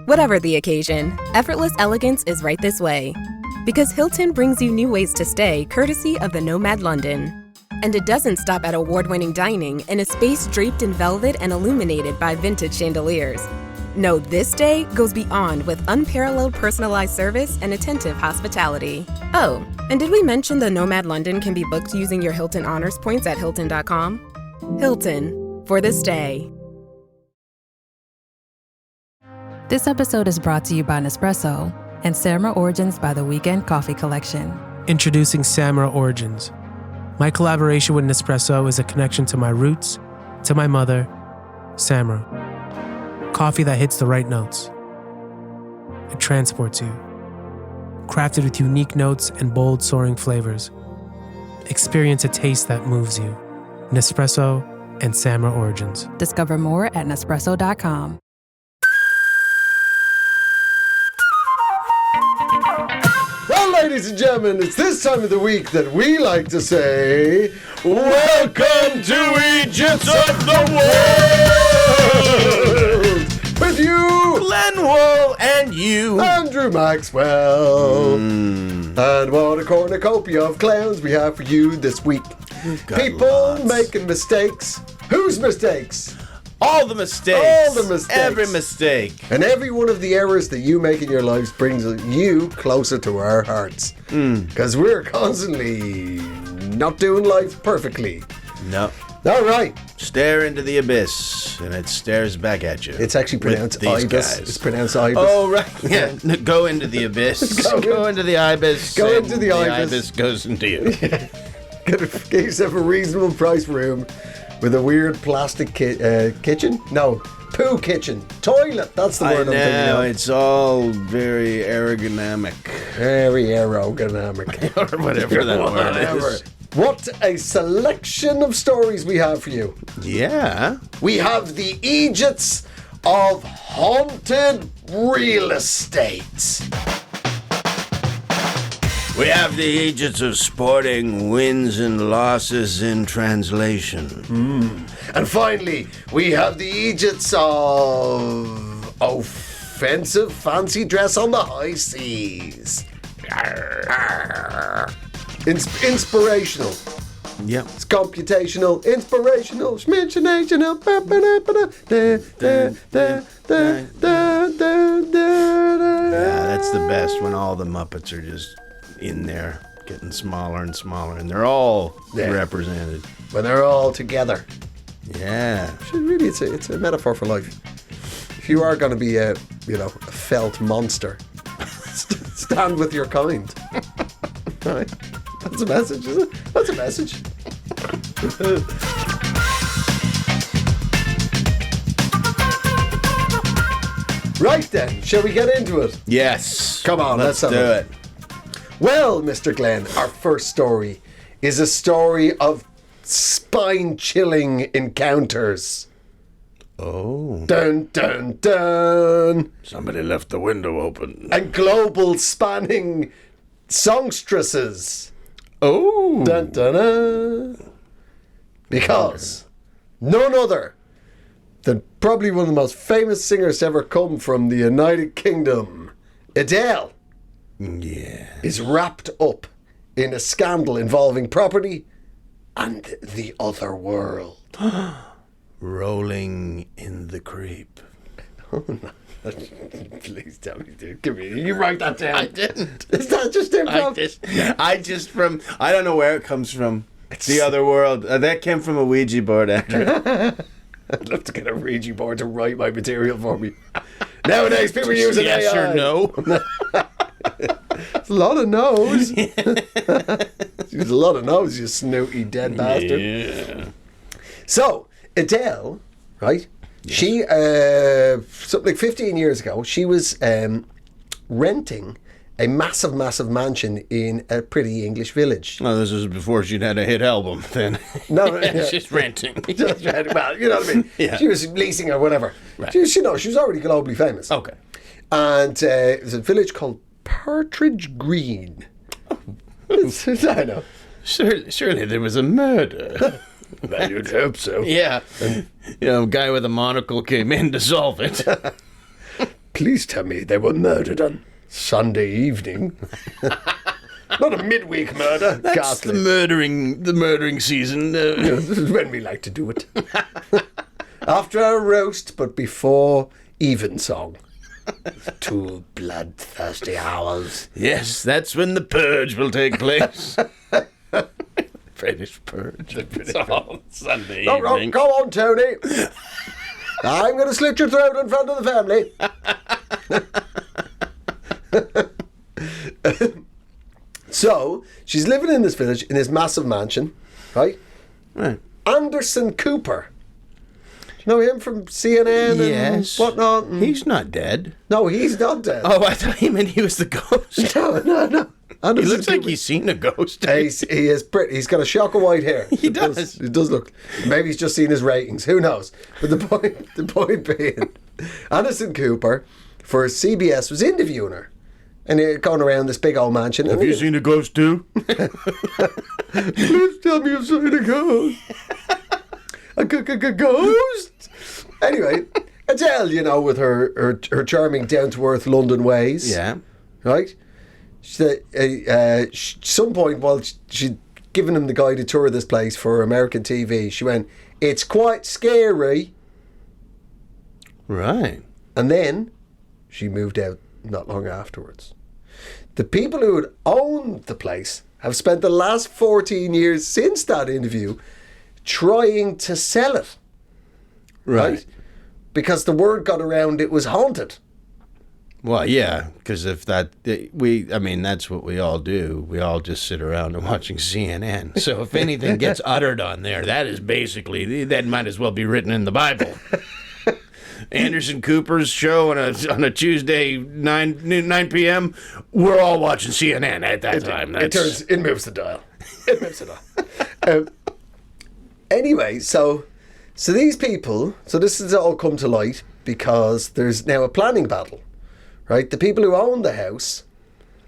Whatever the occasion, effortless elegance is right this way. Because Hilton brings you new ways to stay courtesy of the Nomad London. And it doesn't stop at award-winning dining in a space draped in velvet and illuminated by vintage chandeliers. No, this day goes beyond with unparalleled personalized service and attentive hospitality. Oh, and did we mention the Nomad London can be booked using your Hilton Honors points at Hilton.com? Hilton, for the stay. This episode is brought to you by Nespresso and Samra Origins by the Weekend Coffee Collection. Introducing Samra Origins. My collaboration with Nespresso is a connection to my roots, to my mother, Samra. Coffee that hits the right notes. It transports you. Crafted with unique notes and bold, soaring flavors. Experience a taste that moves you. Nespresso and Samra Origins. Discover more at Nespresso.com. Ladies and gentlemen, it's this time of the week that we like to say, welcome to Eejits of the World! With you, Glenn Wool, and you, Andrew Maxwell. And what a cornucopia of clowns we have for you this week. People making mistakes. Whose mistakes? All the mistakes. All the mistakes. Every mistake. And every one of the errors that you make in your lives brings you closer to our hearts. Because we're constantly not doing life perfectly. No. All right. Stare into the abyss, and it stares back at you. It's actually pronounced these ibis. guys. It's pronounced ibis. Oh, right. Yeah. Go into the abyss. Go into the ibis. Go and into the ibis. The ibis goes into you. Get yourself a reasonable price room with a weird plastic kitchen? No, poo kitchen. Toilet, that's the word I'm thinking of. It's all very ergonomic. Very aerodynamic. Or whatever that word is. What a selection of stories we have for you. Yeah. We have the Eejits of haunted real estate. We have the Eejits of sporting wins and losses in translation. And finally, we have the Eejits of offensive fancy dress on the high seas. Inspirational. Yep. It's computational, inspirational, schmintinational. Yeah, that's the best when all the Muppets are just in there, getting smaller and smaller, and they're all represented. When they're all together. Yeah. Really, it's a metaphor for life. If you are going to be a felt monster, stand with your kind. Right? That's a message, isn't it? That's a message. Right then, shall we get into it? Yes. Come on, let's do it. Well, Mr. Glenn, our first story is a story of spine-chilling encounters. Oh. Dun, dun, dun. Somebody left the window open. And global spanning songstresses. Oh. Dun, dun, dun. Because none other than probably one of the most famous singers to ever come from the United Kingdom, Adele, is wrapped up in a scandal involving property and the other world. Rolling in the creep. Oh, no. Please tell me, dude. Give me. You write that down. I didn't. Is that just improv? I don't know where it comes from. The other world. That came from a Ouija board actor. I'd love to get a Ouija board to write my material for me. Nowadays, people are using AI. Yes or no? It's a lot of no's. There's a lot of no's, you snooty dead bastard. Yeah. So, Adele, right? Yes. She, something like 15 years ago, she was renting a massive, massive mansion in a pretty English village. Well, this was before she'd had a hit album, then. No, She's renting. Just renting. Well, you know what I mean? Yeah. She was leasing or whatever. Right. She was already globally famous. Okay. And it was a village called Partridge Green. I know. Surely there was a murder. Well, you'd hope so. Yeah. A guy with a monocle came in to solve it. Please tell me they were murdered on Sunday evening. Not a midweek murder. That's Ghastly. the murdering season. This is when we like to do it. After our roast, but before evensong. 2 bloodthirsty hours. Yes, that's when the purge will take place. British purge. It's all Sunday evening. Go on, Tony. I'm going to slit your throat in front of the family. So, she's living in this village, in this massive mansion, right? Right. Anderson Cooper. Do you know him from CNN Yes. and whatnot? He's not dead. No, he's not dead. Oh, I thought you meant he was the ghost. No. He Anderson looks like Cooper. he's seen a ghost. He is pretty. He's got a shock of white hair. He does. It does look. Maybe he's just seen his ratings. Who knows? But the point being, Anderson Cooper for CBS was interviewing her, and they're going around this big old mansion. Have you seen a ghost too? Please tell me you've seen a ghost. A ghost. Anyway, Adele, you know, with her charming, down to earth London ways. Yeah. Right. Some point while she'd given him the guided tour of this place for American TV, she went, "It's quite scary." Right. And then she moved out not long afterwards. The people who had owned the place have spent the last 14 years since that interview trying to sell it. Right. Because the word got around it was haunted. Well, yeah, because if that's what we all do. We all just sit around and watching CNN. So if anything gets uttered on there, that might as well be written in the Bible. Anderson Cooper's show on a Tuesday 9 p.m. We're all watching CNN at that time. It moves the dial. It moves the dial. Anyway, so these people, this has all come to light because there's now a planning battle, right? The people who own the house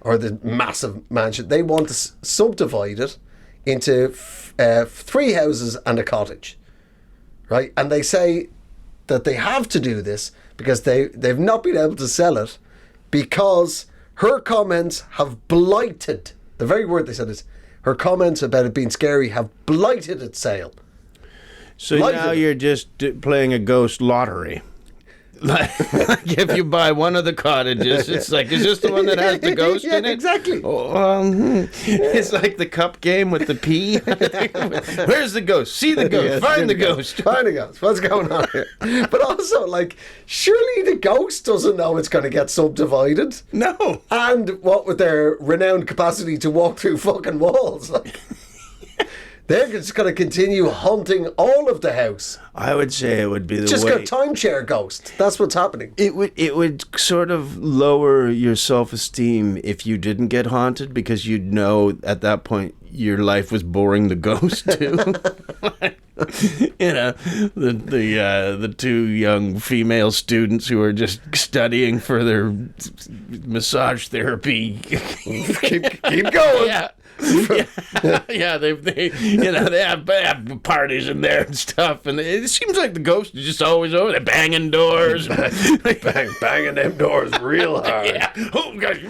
or the massive mansion, they want to subdivide it into 3 houses and a cottage, right? And they say that they have to do this because they've not been able to sell it because her comments have blighted, the very word they said is, her comments about it being scary have blighted its sale. So now you're just playing a ghost lottery. Like if you buy one of the cottages, it's like, is this the one that has the ghost in it? Exactly. It's like the cup game with the pea. Where's the ghost? See the ghost. Yes, Find the ghost. Find the ghost. What's going on here? But also, surely the ghost doesn't know it's going to get subdivided. No. And what with their renowned capacity to walk through fucking walls. They're just going to continue haunting all of the house. I would say it would be the Just way. got a timeshare ghost. That's what's happening. It would sort of lower your self-esteem if you didn't get haunted, because you'd know at that point your life was boring the ghost too. You know, the 2 young female students who are just studying for their massage therapy. Keep going. Yeah. Yeah, they have parties in there and stuff, and it seems like the ghost is just always over there banging doors, Banging them doors real hard. Yeah, oh gosh,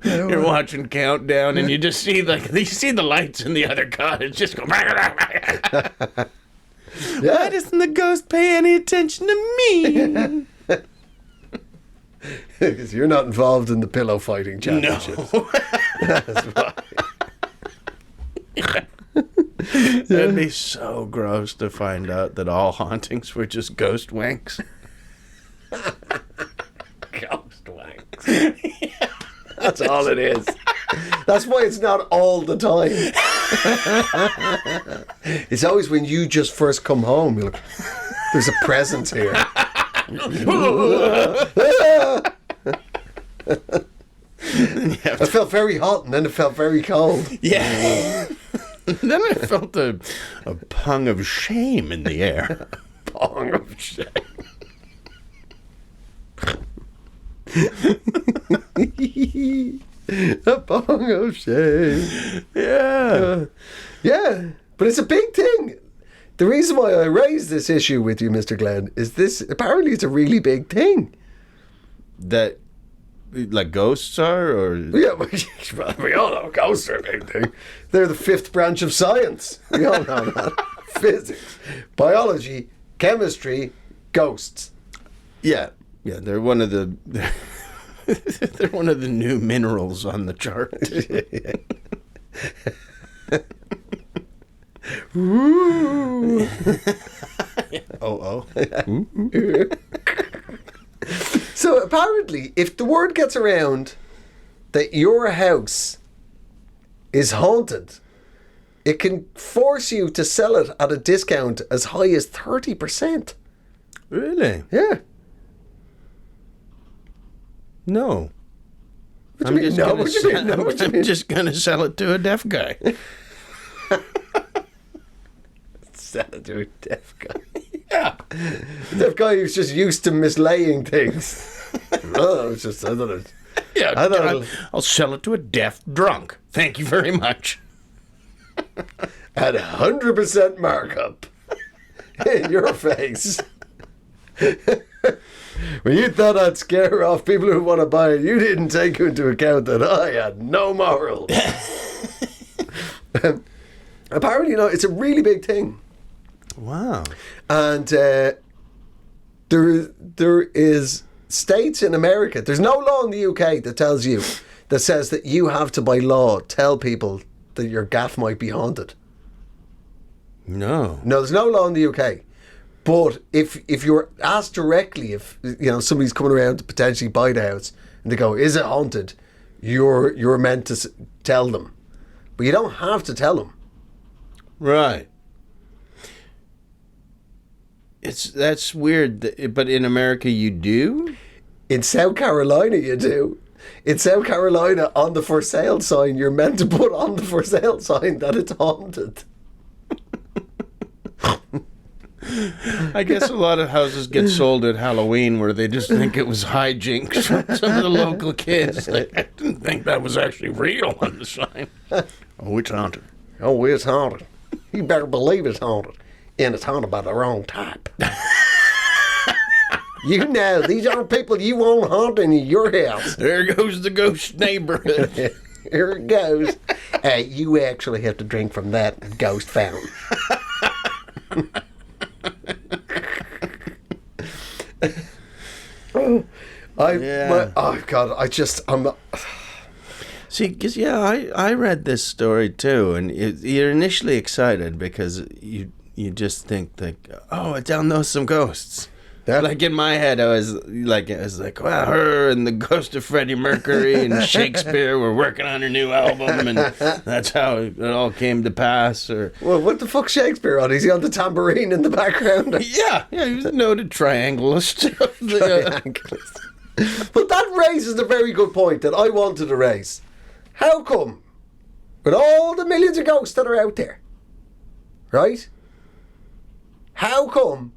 you're watching Countdown, and you just see the lights in the other cottage just go. Why doesn't the ghost pay any attention to me? Because you're not involved in the pillow fighting championships. No. That's why. That'd be so gross to find out that all hauntings were just ghost wanks. Ghost wanks. That's all it is. That's why it's not all the time. It's always when you just first come home, you're like, there's a presence here. It felt very hot and then it felt very cold. Yeah. Then I felt a pang of shame in the air. Pang of shame. A pang of shame. Yeah. Yeah, but it's a big thing. The reason why I raised this issue with you, Mr. Glenn, is this. Apparently, it's a really big thing. That, like ghosts are, or Yeah, we all know ghosts are a big thing. They're the fifth branch of science. We all know that. Physics, biology, chemistry, ghosts. yeah, they're one of the they're one of the new minerals on the chart. Ooh. Oh. So apparently, if the word gets around that your house is haunted, it can force you to sell it at a discount as high as 30%. Really? Yeah. No. What do you mean, no? What do you mean, no? What do you I'm mean? just gonna sell it to a deaf guy. Sell it to a deaf guy. Yeah. A deaf guy who's just used to mislaying things. No, it's just, I thought it. Yeah, I thought I'll sell it to a deaf drunk. Thank you very much. At 100% markup in your face. When you thought I'd scare off people who want to buy it, you didn't take into account that I had no morals. Apparently, it's a really big thing. Wow. And there is states in America. There's no law in the UK that says that you have to, by law, tell people that your gaff might be haunted. No. No, there's no law in the UK. But if you're asked directly if somebody's coming around to potentially buy the house and they go, "Is it haunted?" You're meant to tell them, but you don't have to tell them. Right. That's weird, but in America you do? In South Carolina, you do. In South Carolina, on the for sale sign, you're meant to put on the for sale sign that it's haunted. I guess a lot of houses get sold at Halloween where they just think it was hijinks from some of the local kids. Like, I didn't think that was actually real on the sign. Oh, it's haunted. Oh, it's haunted. You better believe it's haunted. And it's haunted by the wrong type. These aren't people you want haunting in your house. There goes the ghost neighborhood. Here it goes. You actually have to drink from that ghost fountain. I'm not. See, because I read this story too, and you're initially excited because you just think like, oh, I down know some ghosts. Yeah. Like in my head, I was like, well, her and the ghost of Freddie Mercury and Shakespeare were working on her new album, and that's how it all came to pass. Or Well, what the fuck's Shakespeare on? Is he on the tambourine in the background? yeah, he was a noted triangulist. But that raises a very good point that I wanted to raise. How come, with all the millions of ghosts that are out there, right? How come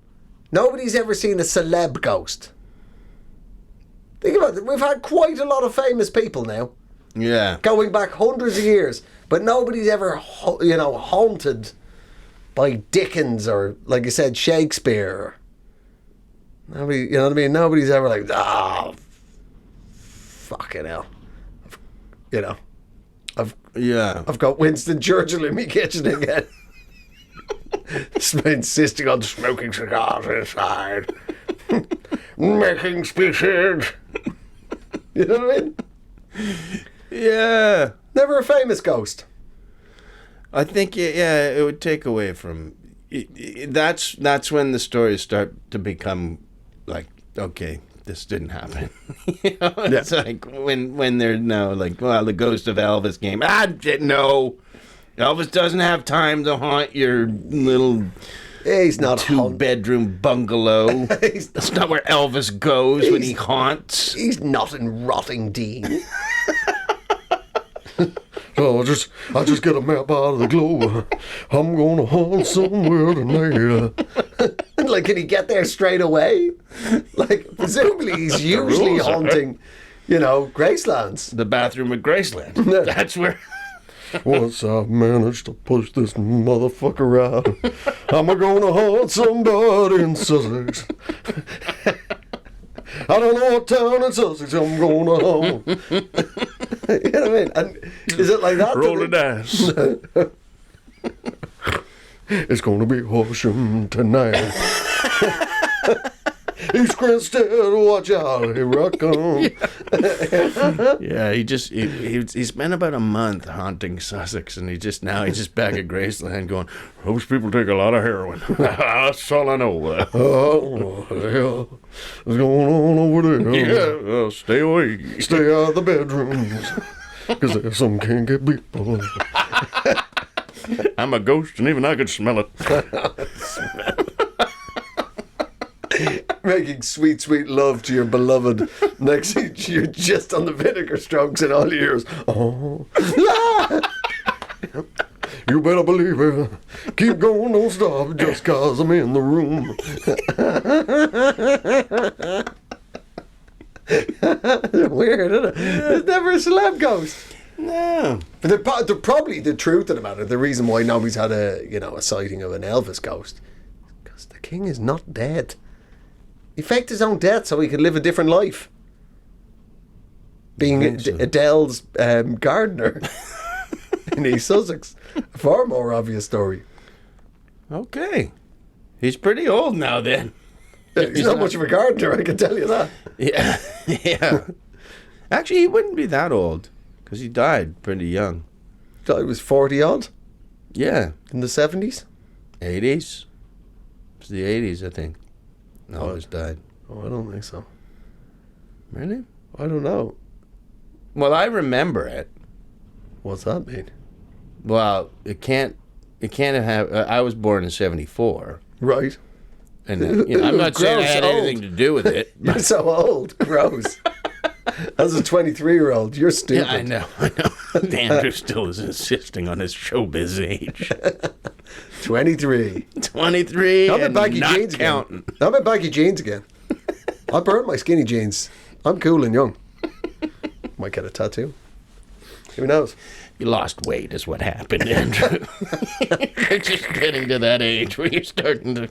nobody's ever seen a celeb ghost? Think about it. We've had quite a lot of famous people now, Yeah. going back hundreds of years, but nobody's ever, haunted by Dickens or, like you said, Shakespeare. Nobody, you know what I mean? Nobody's ever like, fucking hell. I've got Winston Churchill in my kitchen again. Insisting on smoking cigars inside. Making speeches. You know what I mean? Yeah. Never a famous ghost. I think it would take away from. That's when the stories start to become like, okay, this didn't happen. It's like when they're now like, well, the ghost of Elvis came. No, Elvis doesn't have time to haunt your little He's not two-bedroom bungalow. That's not where Elvis goes when he haunts. He's not in Rottingdean. I'll just get a map out of the globe. I'm gonna haunt somewhere tonight. Like, can he get there straight away? Like, presumably he's usually haunting, Gracelands. The bathroom at Graceland. That's where. Once I've managed to push this motherfucker out, I'm gonna haunt somebody in Sussex. I don't know what town in Sussex I'm gonna haunt. You know what I mean? And is it like that? Roll the dice. It's gonna be Horsham tonight. East Grinstead, watch out, here I come. Yeah, he spent about a month haunting Sussex, and he's just back at Graceland going, those people take a lot of heroin. That's all I know. Oh, what the hell is going on over there? Yeah, well, stay away. Stay out of the bedrooms, because there's some kinky people. I'm a ghost, and even I could smell it. Making sweet, sweet love to your beloved. Next thing you're just on the vinegar strokes and all you hear is, oh. You better believe it. Keep going, don't stop, just cause I'm in the room. Weird, isn't it? There's never a celeb ghost. No. But they're probably the truth of the matter. The reason why nobody's had a sighting of an Elvis ghost, because the king is not dead. He faked his own death so he could live a different life. Being Adele's gardener in East Sussex. A far more obvious story. Okay. He's pretty old now then. He's not much of a gardener, I can tell you that. Yeah. Yeah. Actually, he wouldn't be that old, because he died pretty young. He was 40 odd Yeah. in the 70s. 80s. It's the 80s, I think. Elvis died. Oh, I don't think so. Really? I don't know. Well, I remember it. What's that mean? Well, it can't have. I was born in '74, Right. and I'm not saying I Gross, had old. anything to do with it. You're so old. Gross. As a 23-year-old, you're stupid. Yeah, I know. Andrew still is insisting on his showbiz age. 23. 23 I'm in and baggy not jeans counting. again. I'm in baggy jeans again. I burnt my skinny jeans. I'm cool and young. Might get a tattoo. Who knows? You lost weight is what happened, Andrew. You're just getting to that age where you're starting to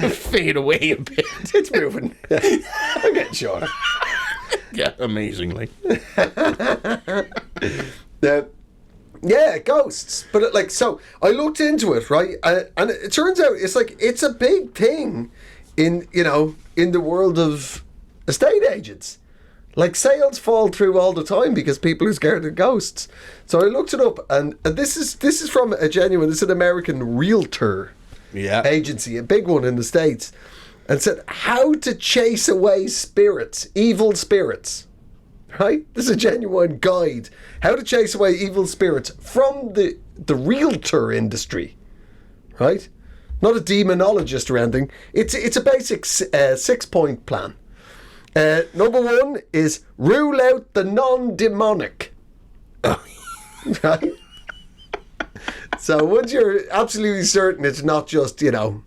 fade away a bit. It's moving. Yeah. I'm getting shorter. Yeah, amazingly. Yeah, ghosts. But I looked into it, right? And it turns out it's a big thing in the world of estate agents. Like, sales fall through all the time because people are scared of ghosts. So I looked it up, and this is from this is an American realtor agency, a big one in the States, and said how to chase away spirits, evil spirits. Right? This is a genuine guide. How to chase away evil spirits from the realtor industry. Right? Not a demonologist or anything. It's a basic 6-point plan. Number 1 is rule out the non-demonic. Right? So once you're absolutely certain it's not just, you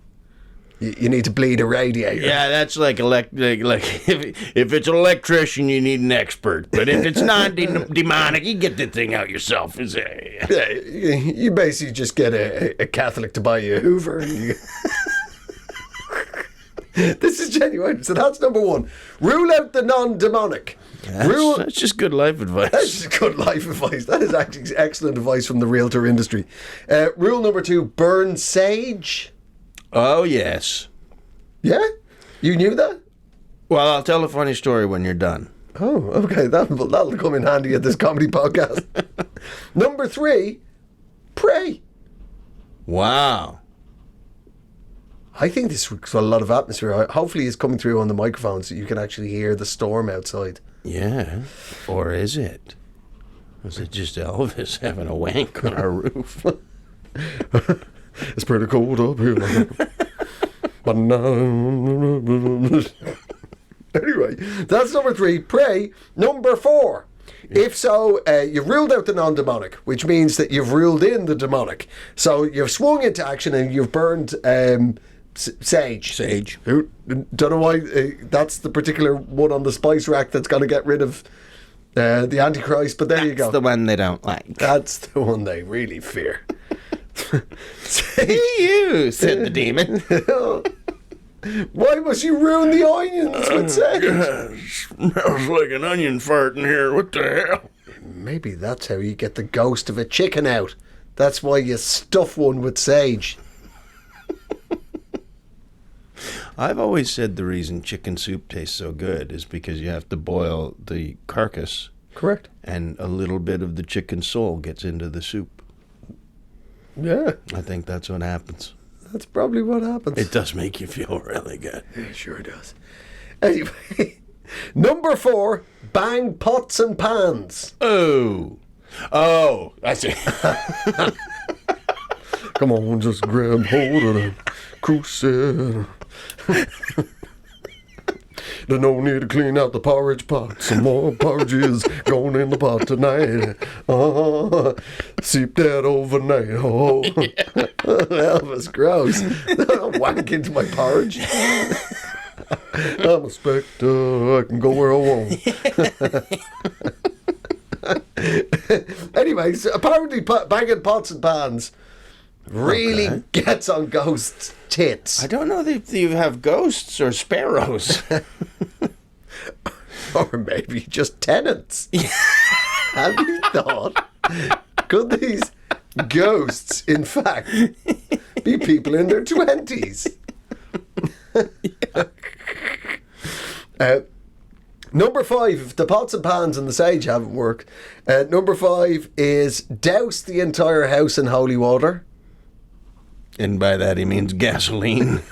need to bleed a radiator. Yeah, that's like if it's an electrician, you need an expert. But if it's non-demonic, you get the thing out yourself. Yeah, you basically just get a Catholic to buy you a Hoover. And this is genuine. So that's number 1. Rule out the non-demonic. That's just good life advice. That's just good life advice. That is actually excellent advice from the realtor industry. Rule number 2, burn sage. Oh, yes. Yeah? You knew that? Well, I'll tell a funny story when you're done. Oh, okay. That'll come in handy at this comedy podcast. Number 3, pray. Wow. I think this was a lot of atmosphere. Hopefully it's coming through on the microphone so you can actually hear the storm outside. Yeah. Or is it? Is it just Elvis having a wank on our roof? It's pretty cold up here. But anyway, that's number 3, pray. Number 4, if so, you've ruled out the non-demonic, which means that you've ruled in the demonic. So you've swung into action and you've burned sage. Don't know why that's the particular one on the spice rack that's going to get rid of The Antichrist, but there you go. That's the one they don't like. That's the one they really fear. You, said the demon. Why must you ruin the onions with sage? Smells like an onion fart in here. What the hell? Maybe that's how you get the ghost of a chicken out. That's why you stuff one with sage. I've always said the reason chicken soup tastes so good is because you have to boil the carcass. Correct. And a little bit of the chicken soul gets into the soup. Yeah. I think that's what happens. That's probably what happens. It does make you feel really good. It sure does. Anyway, number 4, bang pots and pans. Oh, I see. Come on, just grab hold of the crucible. There's no need to clean out the porridge pot. Some more porridge is going in the pot tonight. Seep that overnight. Oh, that was gross. Whack into my porridge. I'm a spectre. I can go where I want. Anyway, so apparently banging pots and pans really gets on ghosts' tits. I don't know if you have ghosts or sparrows. Or maybe just tenants. Have you thought? Could these ghosts, in fact, be people in their 20s? Number 5, if the pots and pans and the sage haven't worked, number 5 is douse the entire house in holy water. And by that he means gasoline.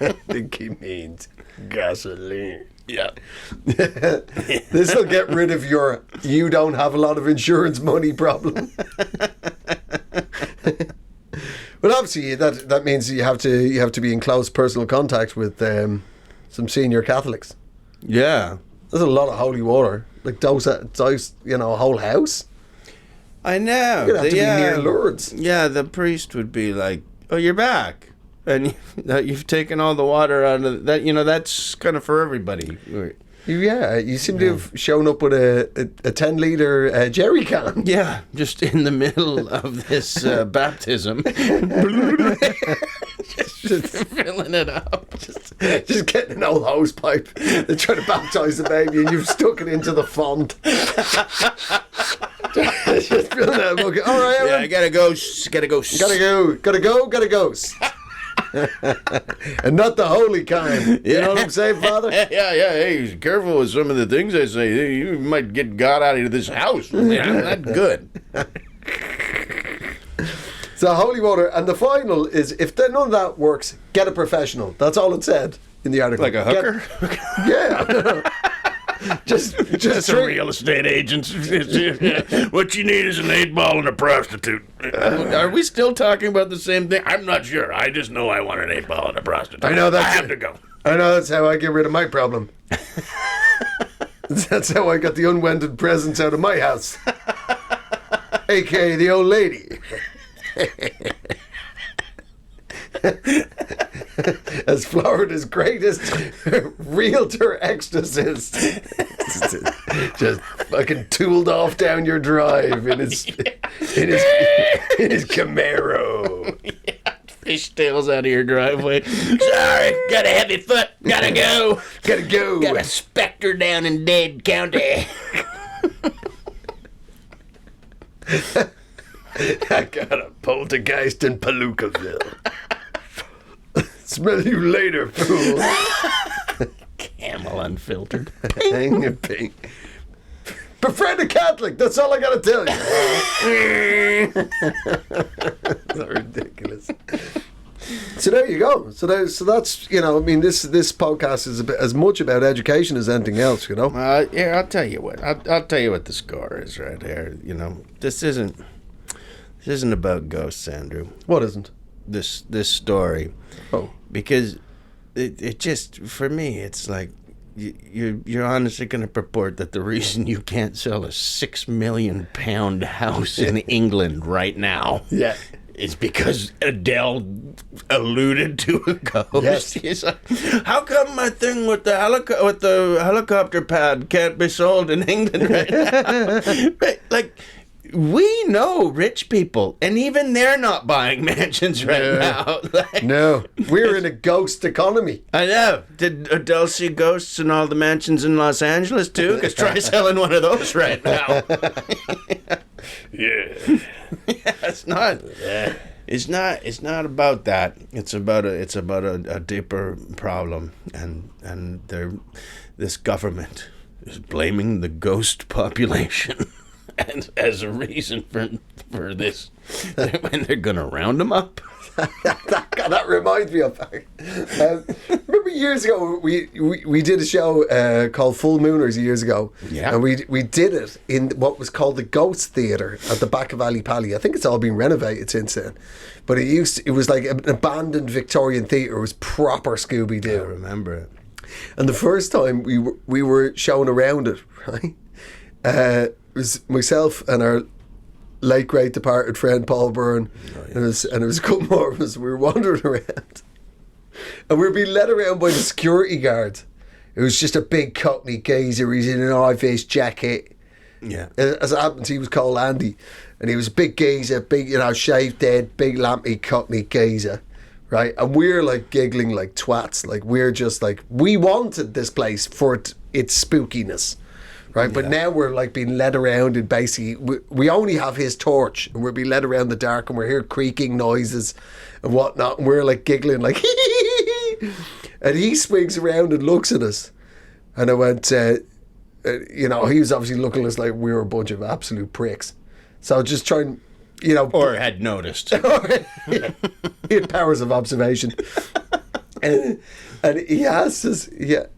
I think he means gasoline. Yeah. This will get rid of your you don't have a lot of insurance money problem. But obviously that means you have to be in close personal contact with some senior Catholics. Yeah. There's a lot of holy water. Like dose a whole house. I know. You'd have to be near Lourdes. Yeah, the priest would be like, "Oh, you're back. And you've taken all the water out of that." That's kind of for everybody. Yeah, you seem to have shown up with a 10-litre jerry can. Yeah, just in the middle of this baptism. just filling it up. Just getting an old hose pipe. They're trying to baptise the baby and you've stuck it into the font. Just filling that bucket. All right, yeah, Aaron. gotta go. And not the holy kind. You know what I'm saying, Father? Yeah. Hey, careful with some of the things I say. You might get God out of this house. I'm not good. So holy water, and the final is if none of that works, get a professional. That's all it said in the article. Like a hooker? Yeah. just some real estate agents. What you need is an 8-ball and a prostitute. Are we still talking about the same thing? I'm not sure. I just know I want an 8-ball and a prostitute. I know I have to go. I know that's how I get rid of my problem. That's how I got the unwanted presents out of my house. AKA the old lady. As Florida's greatest realtor exorcist. Just fucking tooled off down your drive in his Camaro. Yeah, fishtails out of your driveway. Sorry, got a heavy foot. Gotta go. Got a specter down in Dade County. I got a poltergeist in Palookaville. Smell you later, fool. Camel unfiltered. Ping, ping. Befriend a Catholic, that's all I gotta tell you. That's ridiculous. So there you go. So that's this podcast is as much about education as anything else, Yeah, I'll tell you what. I'll tell you what the score is right here. This isn't about ghosts, Andrew. What isn't? This story. Oh. Because it just, for me, it's like you're honestly going to purport that the reason you can't sell a £6 million house in England right now It's because Adele alluded to a ghost. Yes. He's like, how come my thing with the helicopter pad can't be sold in England right now? Like, we know rich people, and even they're not buying mansions right now. Like, No, we're in a ghost economy. I know. Did Adele see ghosts in all the mansions in Los Angeles too? Because try selling one of those right now. Yeah, it's not. It's not about that. It's about a deeper problem, and this government is blaming the ghost population and as a reason for this when they're gonna round them up. That reminds me of. Remember years ago we did a show called Full Mooners years ago. Yeah. And we did it in what was called the Ghost Theatre at the back of Ali Pali. I think it's all been renovated since then. But it was like an abandoned Victorian theatre. It was proper Scooby I Doo. remember it. And the first time we were showing around it, right? It was myself and our late great departed friend Paul Byrne, and it was a couple more of us. We were wandering around, and we were being led around by the security guard. It was just a big Cockney geezer. He's in an high-vis jacket. Yeah. As it happens, he was called Andy, and he was a big geezer, big, shaved head, big lampy Cockney geezer, right? And we're like giggling like twats, like we're just like, we wanted this place for its spookiness. Right, but now we're like being led around, and basically we only have his torch, and we're being led around the dark, and we're hearing creaking noises and whatnot, and we're like giggling like and he swings around and looks at us, and I went, he was obviously looking at us like we were a bunch of absolute pricks. So just trying, Or had noticed. he had powers of observation. And he asked us,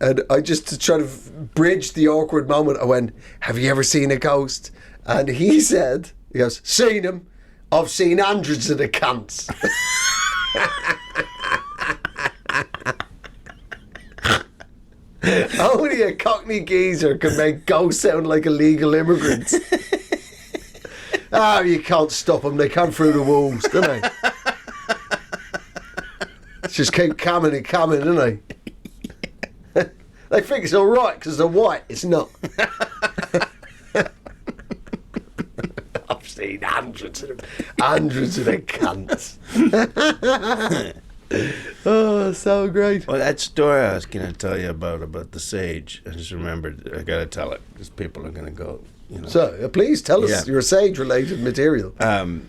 and I just, to try to bridge the awkward moment, I went, have you ever seen a ghost? And he goes, seen him? I've seen hundreds of the cunts. Only a Cockney geezer can make ghosts sound like illegal immigrants. You can't stop them. They come through the walls, don't they? Just keep coming and coming, don't they? They think it's all right because they're white. It's not. I've seen hundreds of them cunts. Oh, so great. Well, that story I was going to tell you about the sage, I just remembered, I got to tell it because people are going to go, So, please tell us your sage-related material.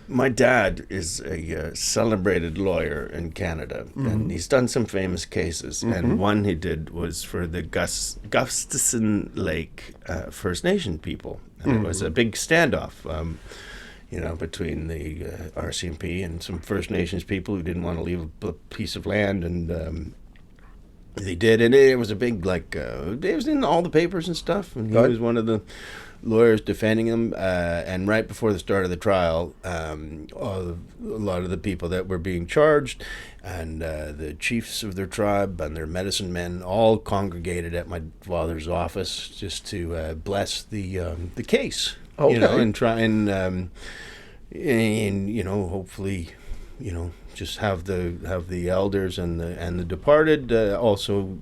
My dad is a celebrated lawyer in Canada, and he's done some famous cases. And one he did was for the Gustafson Lake First Nation people. And it was a big standoff, between the RCMP and some First Nations people who didn't want to leave a piece of land. And they did. And it was a big, it was in all the papers and stuff. And he was one of the lawyers defending him, and right before the start of the trial, a lot of the people that were being charged and the chiefs of their tribe and their medicine men all congregated at my father's office just to bless the case. Okay. And try and hopefully, just have the elders and the departed also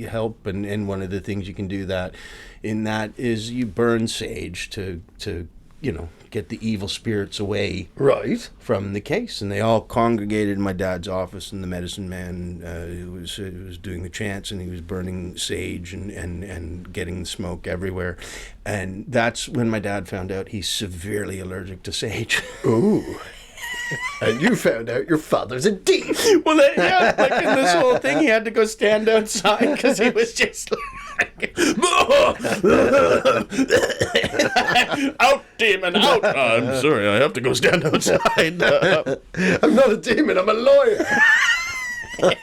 help. And one of the things you can do in that is you burn sage to get the evil spirits away from the case. And they all congregated in my dad's office, and the medicine man who was doing the chants, and he was burning sage and getting the smoke everywhere. And that's when my dad found out he's severely allergic to sage. Ooh. And you found out your father's a demon. Well, in this whole thing, he had to go stand outside because he was just like, out, demon, out. I'm sorry, I have to go stand outside. I'm not a demon, I'm a lawyer.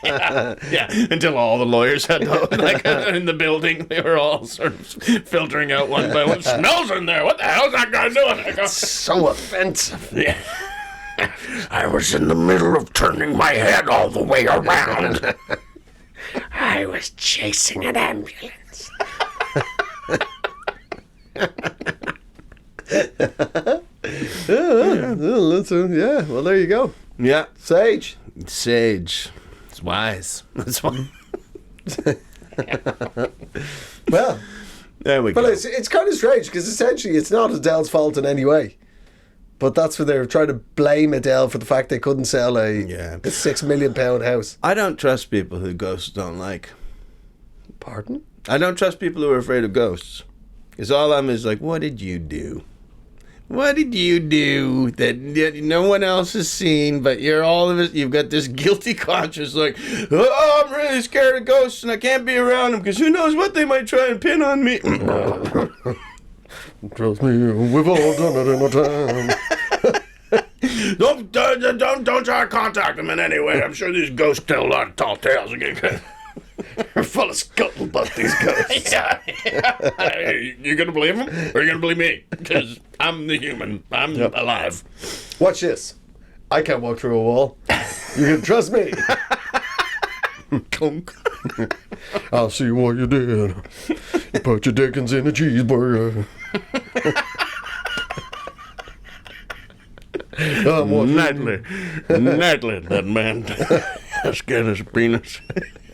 Yeah, until all the lawyers had in the building, they were all sort of filtering out one by one. Smells in there. What the hell's that guy doing? So offensive. Yeah. I was in the middle of turning my head all the way around. I was chasing an ambulance. Well, there you go. Yeah. Sage. Sage. It's wise. That's why. Well, There we go. but it's kind of strange because essentially it's not Adele's fault in any way. But that's where they're trying to blame Adele for the fact they couldn't sell a £6 million house. I don't trust people who ghosts don't like. Pardon? I don't trust people who are afraid of ghosts. Because all I'm is like, what did you do? What did you do that no one else has seen, but you're all of it? You've got this guilty conscience, like, oh, I'm really scared of ghosts and I can't be around them because who knows what they might try and pin on me. Trust me, we've all done it in our time. Don't try to contact them in any way. I'm sure these ghosts tell a lot of tall tales. We're full of scuttlebutt, these ghosts. Yeah. You gonna believe them, or are you gonna believe me? Because I'm the human. I'm alive. Watch this. I can't walk through a wall. You can trust me. I'll see what you did. You put your dickens in a cheeseburger. Nightly, that man scan his penis.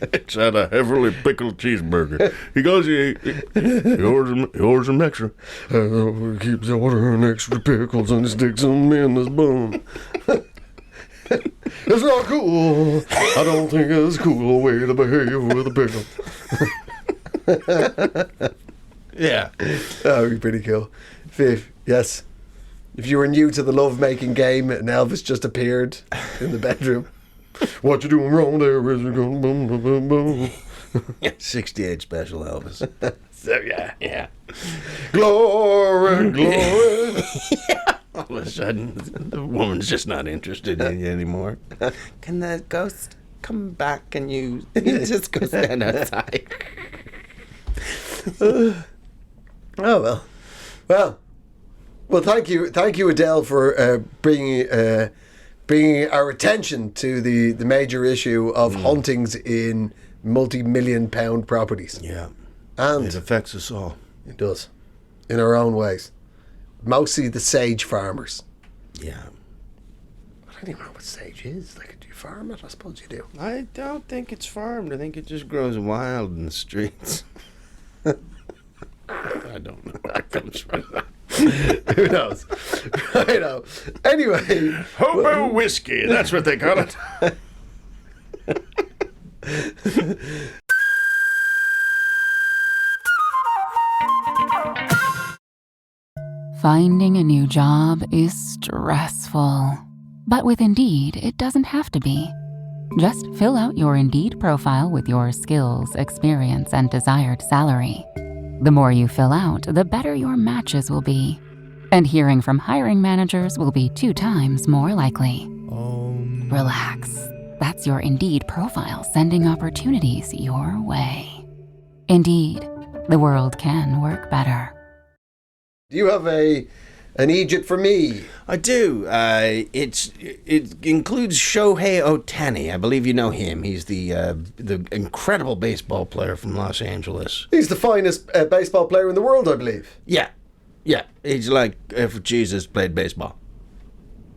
It's at a heavily pickled cheeseburger. He goes, he orders him extra. He keeps ordering extra pickles and he sticks them in his bum. It's not cool. I don't think it's a cool way to behave with a pickle. Yeah. That would be pretty cool. Viv, yes. If you were new to the love-making game and Elvis just appeared in the bedroom, what you doing wrong there? Boom, boom, boom, boom. 68 special Elvis. So, yeah. Glory, glory. All of a sudden, the woman's just not interested in you anymore. Can the ghost come back and you just go stand outside? Oh, well, thank you, Adele, for bringing our attention to the major issue of hauntings in multi-million-pound properties. Yeah, and it affects us all. It does, in our own ways. Mostly the sage farmers. Yeah, I don't even know what sage is. Like, do you farm it? I suppose you do. I don't think it's farmed. I think it just grows wild in the streets. I don't know where it comes from. Who knows? I know. Anyway. Hobo whiskey, that's what they call it. Finding a new job is stressful. But with Indeed, it doesn't have to be. Just fill out your Indeed profile with your skills, experience, and desired salary. The more you fill out, the better your matches will be. And hearing from hiring managers will be 2 times more likely. Relax. That's your Indeed profile sending opportunities your way. Indeed, the world can work better. Do you have an Eejit for me? I do. It includes Shohei Ohtani. I believe you know him. He's the incredible baseball player from Los Angeles. He's the finest baseball player in the world, I believe. Yeah. He's like if Jesus played baseball.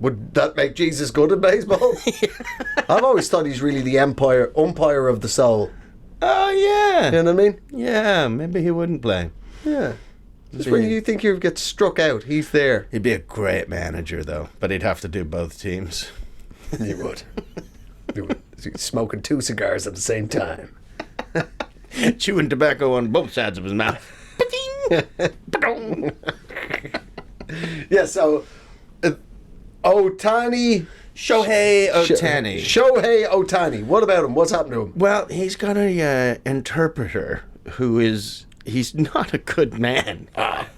Would that make Jesus good at baseball? I've always thought he's really the umpire of the soul. Oh, yeah. You know what I mean? Yeah, maybe he wouldn't play. Yeah. Just when you think you get struck out, he's there. He'd be a great manager, though, but he'd have to do both teams. You would. Smoking 2 cigars at the same time. Chewing tobacco on both sides of his mouth. Yeah, so Ohtani. Shohei Ohtani. Shohei Ohtani. What about him? What's happened to him? Well, he's got a interpreter who is... He's not a good man.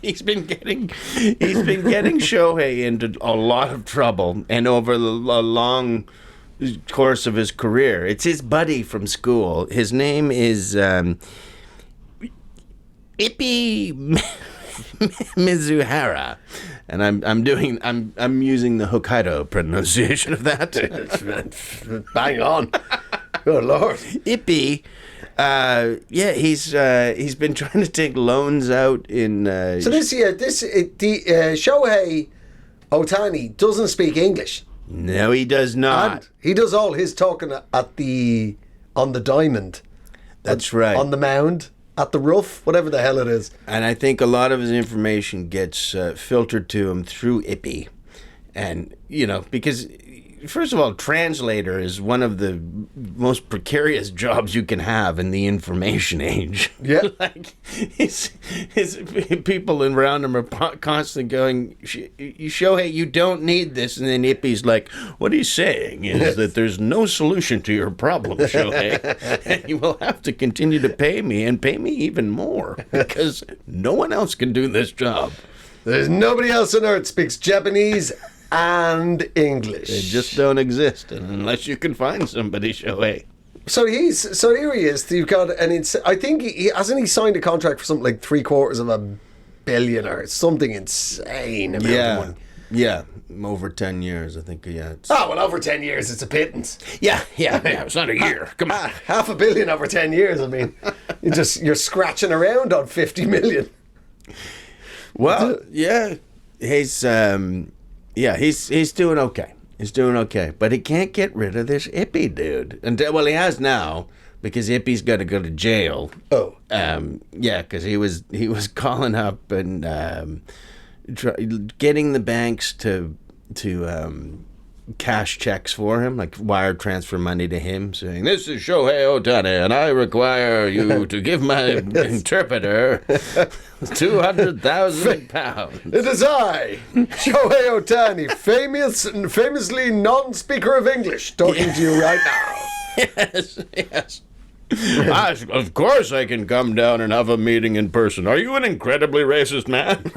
He's been getting Shohei into a lot of trouble, and over a long course of his career. It's his buddy from school. His name is Ippy Mizuhara, and I'm using the Hokkaido pronunciation of that. Bang on. Oh Lord. Ippy. He's been trying to take loans out in. So Shohei Ohtani doesn't speak English. No, he does not. And he does all his talking on the diamond. That's right. On the mound, at the roof, whatever the hell it is. And I think a lot of his information gets filtered to him through Ippy. And, because, first of all, translator is one of the most precarious jobs you can have in the information age. Yeah. Like, his people around him are constantly going, Shohei, you don't need this. And then Ippy's like, what he's saying is that there's no solution to your problem, Shohei. And you will have to continue to pay me and pay me even more because no one else can do this job. There's nobody else on earth speaks Japanese and English. They just don't exist unless you can find somebody, Shohei. So here he is. You've got I think he hasn't he signed a contract for something like $750 million or something insane amount of money. Yeah, over 10 years, I think. Yeah. Over 10 years, it's a pittance. Yeah. It's not a year. Come on, $500 million over 10 years. I mean, you're scratching around on 50 million. Well, yeah, he's doing okay. He's doing okay, but he can't get rid of this Ippy dude. Well, he has now because Ippy's got to go to jail. Oh, because he was calling up and getting the banks to cash checks for him, like wire transfer money to him, saying, "This is Shohei Ohtani, and I require you to give my interpreter 200,000 pounds." It is I, Shohei Ohtani, famously non-speaker of English, talking to you right now. Yes. Of course I can come down and have a meeting in person. Are you an incredibly racist man?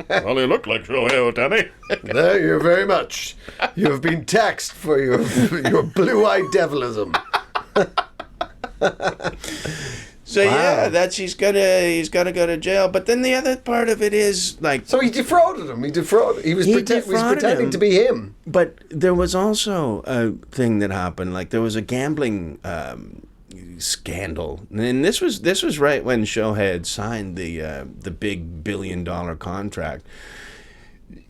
Well, you look like Shohei Ohtani. Thank you very much. You have been taxed for your blue-eyed devilism. So wow. He's gonna go to jail. But then the other part of it is like, so he defrauded him. He was pretending to be him. But there was also a thing that happened. Like there was a gambling scandal, and this was right when Shohei had signed the big $1 billion contract.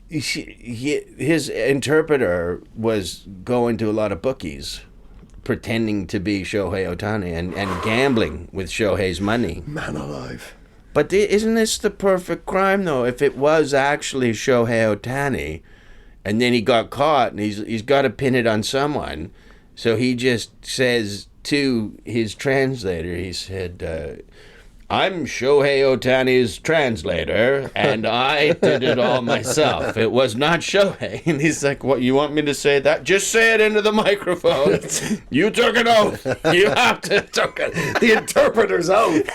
His interpreter was going to a lot of bookies, pretending to be Shohei Ohtani and gambling with Shohei's money. Man alive. But isn't this the perfect crime, though? If it was actually Shohei Ohtani, and then he got caught, and he's got to pin it on someone, so he just says to his translator, he said, "I'm Shohei Ohtani's translator, and I did it all myself. It was not Shohei." And he's like, "What, you want me to say that? Just say it into the microphone. You took an oath. You have to take it. The interpreter's oath.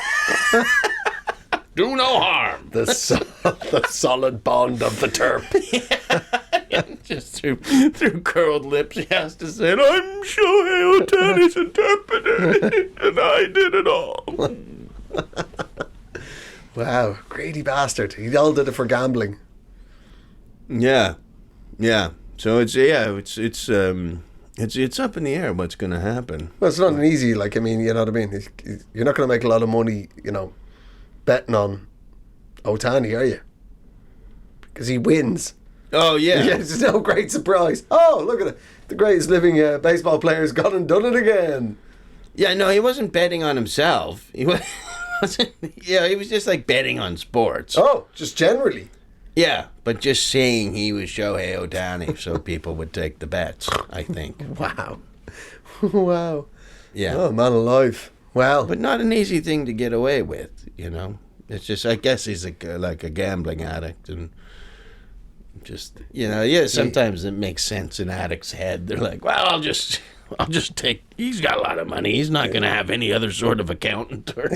Do no harm." The solid bond of the terp. Just through curled lips, he has to say, "I'm Shohei Ohtani's interpreter, and I did it all." Wow, greedy bastard. He all did it for gambling. Yeah. So it's up in the air what's going to happen. Well, it's not an easy, you know what I mean? You're not going to make a lot of money, betting on Ohtani, are you? Because he wins. Oh, yeah. It's no great surprise. Oh, look at it. The greatest living baseball player's gone and done it again. Yeah, no, he wasn't betting on himself. He wasn't. He was just like betting on sports. Oh, just generally. Yeah, but just saying he was Shohei Ohtani so people would take the bets, I think. Wow. Wow. Yeah. Oh, man alive. Well. But not an easy thing to get away with, It's just, I guess he's like a gambling addict and just, sometimes it makes sense in addicts' head. They're like, well, I'll just take, he's got a lot of money. He's not going to have any other sort of accountant. Or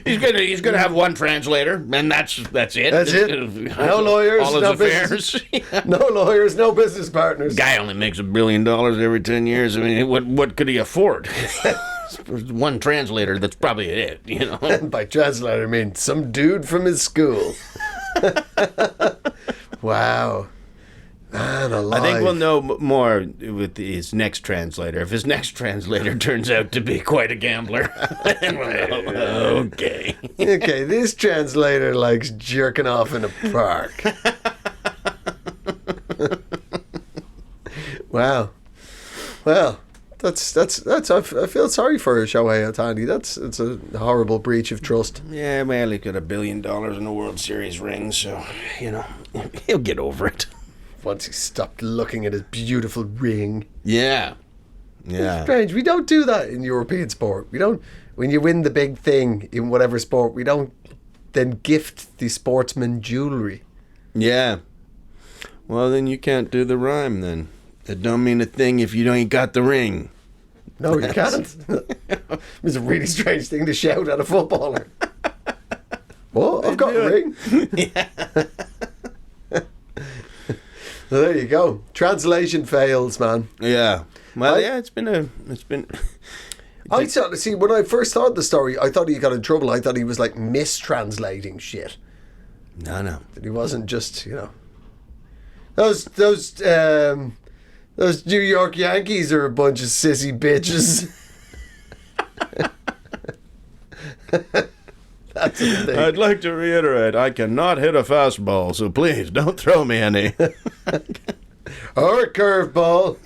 he's gonna have one translator, and that's it. That's it. No lawyers, all his no affairs. No lawyers, no business partners. Guy only makes $1 billion every 10 years. I mean, what could he afford? One translator, that's probably it, And by translator, I mean some dude from his school. Wow. Man alive. I think we'll know more with his next translator. If his next translator turns out to be quite a gambler, then we'll know. Okay. Okay, this translator likes jerking off in a park. Wow. Well, that's. I feel sorry for Shohei Ohtani. It's a horrible breach of trust. Yeah, well, he got $1 billion in a World Series ring, so, he'll get over it. Once he stopped looking at his beautiful ring. Yeah. It's Yeah. strange. We don't do that in European sport. We don't. When you win the big thing in whatever sport, we don't then gift the sportsman jewelry. Yeah. Well, then you can't do the rhyme, then. That don't mean a thing if you ain't got the ring. No, you can't. It's a really strange thing to shout at a footballer. Well, I've got a ring. Well, there you go. Translation fails, man. Yeah. Well, I- yeah, it's been. I thought, see, when I first heard the story, I thought he got in trouble. I thought he was like mistranslating shit. No. That he wasn't just, those New York Yankees are a bunch of sissy bitches. That's the thing. I'd like to reiterate, I cannot hit a fastball, so please don't throw me any. Or a curveball.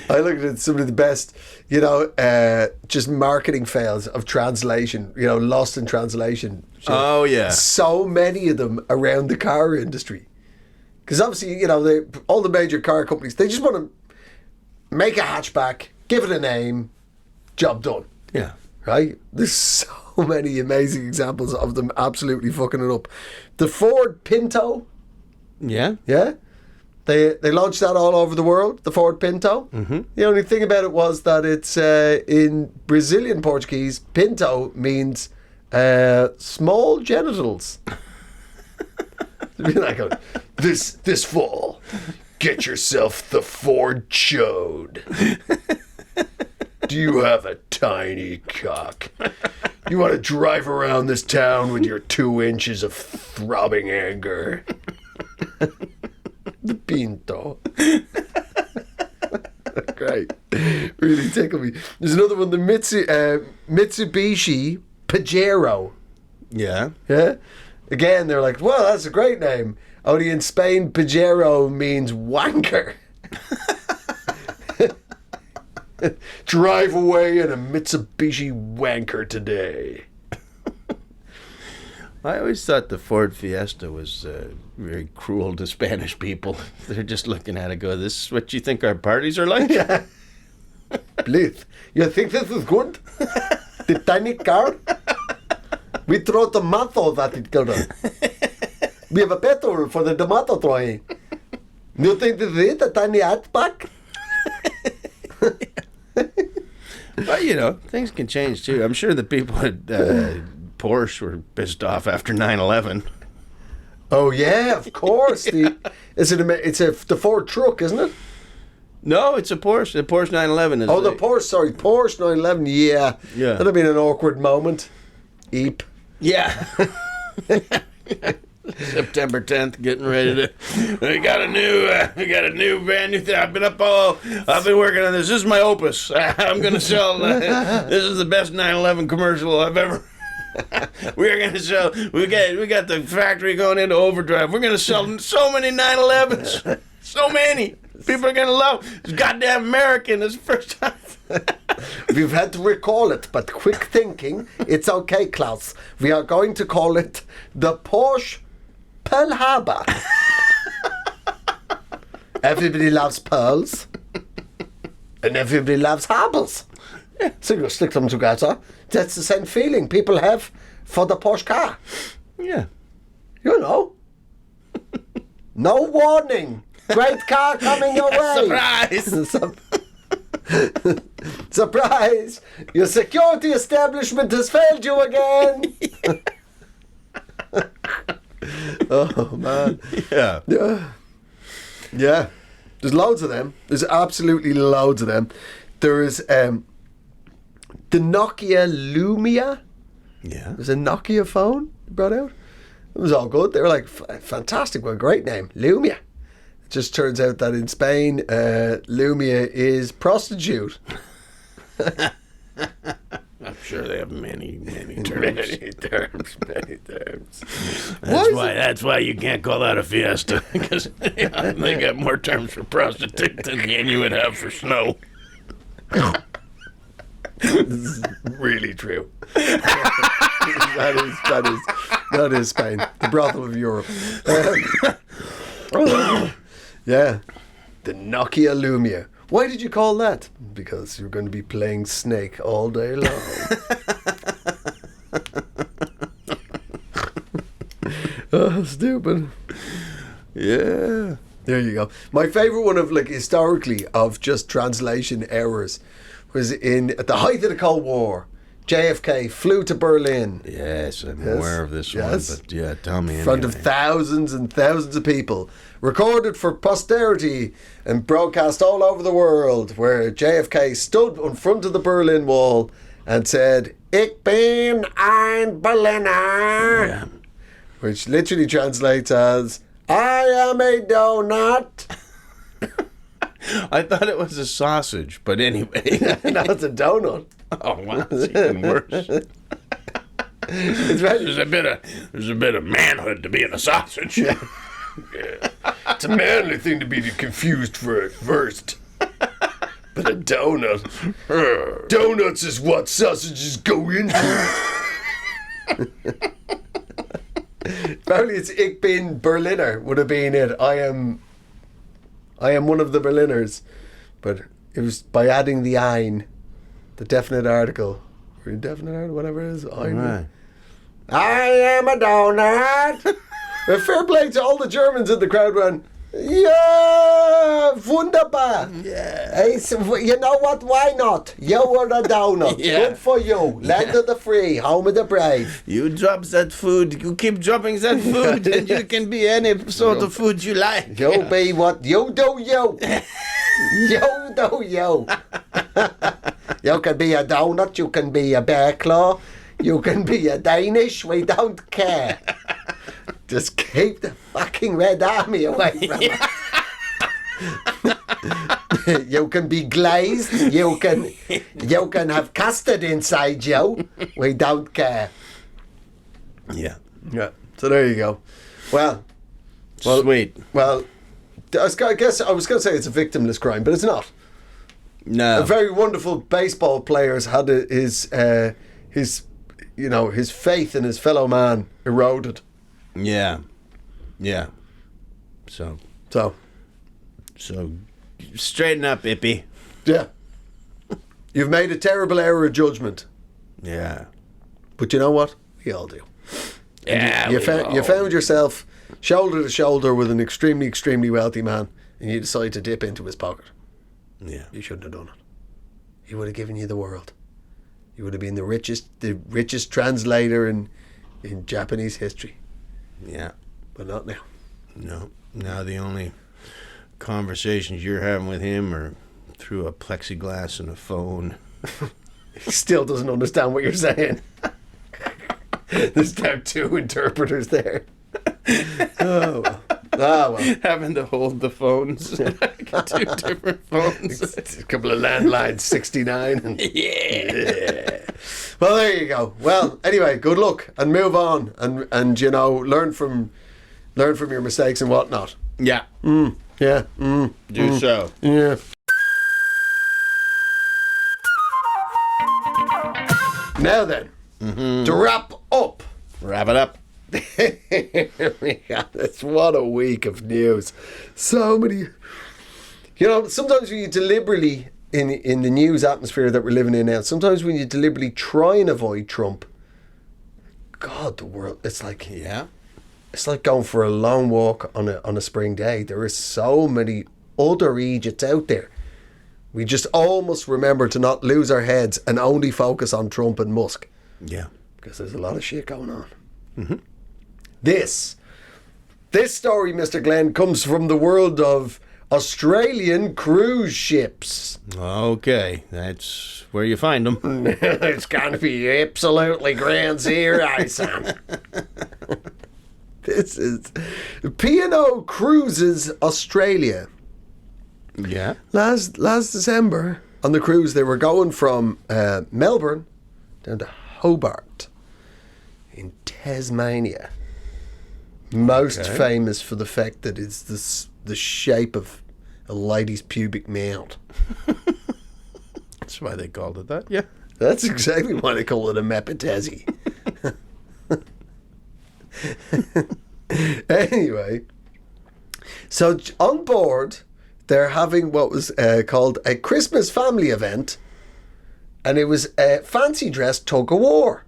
I looked at some of the best, just marketing fails of translation, lost in translation. Oh, yeah. So many of them around the car industry. Because obviously, all the major car companies, they just want to make a hatchback, give it a name, job done. Yeah. Right? There's so many amazing examples of them absolutely fucking it up. The Ford Pinto, Yeah? yeah? They launched that all over the world, the Ford Pinto. Mm-hmm. The only thing about it was that it's in Brazilian Portuguese, Pinto means small genitals. It'd be like, this fall, get yourself the Ford Chode. Do you have a tiny cock? You want to drive around this town with your 2 inches of throbbing anger? The Pinto. Great. Really tickled me. There's another one, the Mitsubishi Pajero. Yeah. Yeah? Again, they're like, well, that's a great name. Only in Spain, Pajero means wanker. Drive away in a Mitsubishi wanker today. I always thought the Ford Fiesta was very cruel to Spanish people. They're just looking at it go, this is what you think our parties are like? Yeah. Please, you think this is good? The tiny car? We throw tomatoes at it, girl. We have a petrol for the tomato throwing. You think this is it, a tiny hatchback? But, things can change, too. I'm sure the people at Porsche were pissed off after 9/11. Oh, yeah, of course. It's the Ford truck, isn't it? No, it's a Porsche. The Porsche 911 is... Oh, the Porsche, sorry. Porsche 911, yeah. Yeah. That'd have been an awkward moment. Eep. Yeah. September 10th, getting ready to... We got a new brand new thing. I've been working on this. This is my opus. I'm going to sell... this is the best 911 commercial I've ever... We're going to sell... We got the factory going into overdrive. We're going to sell so many 911s. So many. People are going to love... It's goddamn American. It's the first time... We've had to recall it, but quick thinking, it's okay, Klaus. We are going to call it the Porsche Pearl Harbor. Everybody loves pearls, and everybody loves harbors. So you stick them together. That's the same feeling people have for the Porsche car. Yeah. No warning. Great car coming your way. Surprise! Surprise! Your security establishment has failed you again. Oh man. Yeah. Yeah. There's loads of them. There's absolutely loads of them. There is the Nokia Lumia. Yeah. There's a Nokia phone brought out. It was all good. They were like, fantastic, what a great name, Lumia. It just turns out that in Spain, Lumia is prostitute. Sure, they have many terms. Many terms. That's why you can't call that a fiesta, because they got more terms for prostitute than you would have for snow. This is really true. that is Spain, the brothel of Europe. Yeah, the Nokia Lumia. Why did you call that? Because you're going to be playing Snake all day long. Oh, stupid. Yeah. There you go. My favourite one of historically of just translation errors was at the height of the Cold War. JFK flew to Berlin. Yes, I'm aware of this one, but yeah, tell me. In front of thousands and thousands of people. Recorded for posterity and broadcast all over the world, where JFK stood in front of the Berlin Wall and said, "Ich bin ein Berliner," Yeah. which literally translates as, "I am a donut." I thought it was a sausage, but anyway. No, it's a donut. Oh, wow, it's even worse. It's right. There's a bit of manhood to being a sausage. Yeah. It's a manly thing to be confused for at first. But a donut. Donuts is what sausages go into. Apparently it's Ich bin Berliner would have been it. I am one of the Berliners. But it was by adding the ein, the definite article. Or indefinite article, whatever it is. Right. I am a donut. Fair play to all the Germans in the crowd went, yeah, wunderbar. Yeah. Hey, so, you know what? Why not? You were a donut. Yeah. Good for you. Land of the free, home of the brave. You drop that food, you keep dropping that food, and you can be any sort of food you like. You be what you do, you. You do, you. You can be a donut, you can be a bear claw, you can be a Danish, we don't care. Just keep the fucking Red Army away from us. You can be glazed, you can have custard inside you, we don't care. Yeah. Yeah. So there you go. Well, Sweet. Well, I guess I was going to say it's a victimless crime, but it's not. No. A very wonderful baseball players had his faith in his fellow man eroded. Yeah. Yeah. So straighten up, Ippy. Yeah. You've made a terrible error of judgment. Yeah. But you know what? We all do. Yeah. You found yourself shoulder to shoulder with an extremely, extremely wealthy man, and you decide to dip into his pocket. Yeah. You shouldn't have done it. He would have given you the world. You would have been the richest translator in Japanese history. Yeah. But not now. No. Now the only conversations you're having with him are through a plexiglass and a phone. He still doesn't understand what you're saying. There's now two interpreters there. Oh, well. Ah, well. Having to hold the phones. Two different phones. A couple of landlines, 69. And Yeah. Well, there you go. Well, anyway, good luck and move on and learn from your mistakes and whatnot. Yeah. Yeah. Do so. Yeah. Now then, to wrap up. Wrap it up. That's what a week of news. So many. Sometimes when you deliberately, in the news atmosphere that we're living in now, sometimes when you deliberately try and avoid Trump, God, the world, it's like going for a long walk on a spring day. There are so many other Eejits out there. We just almost remember to not lose our heads and only focus on Trump and Musk. Yeah. Because there's a lot of shit going on. Mm-hmm. This story, Mr. Glenn, comes from the world of Australian cruise ships. Okay, that's where you find them. It's going to be absolutely grand zero, son. This is P&O Cruises Australia. Yeah. Last December on the cruise, they were going from Melbourne down to Hobart in Tasmania. Most famous for the fact that it's the shape of a lady's pubic mound. That's why they called it that, yeah. That's exactly why they call it a map of Tassie. Anyway, so on board, they're having what was called a Christmas family event, and it was a fancy dress tug of war.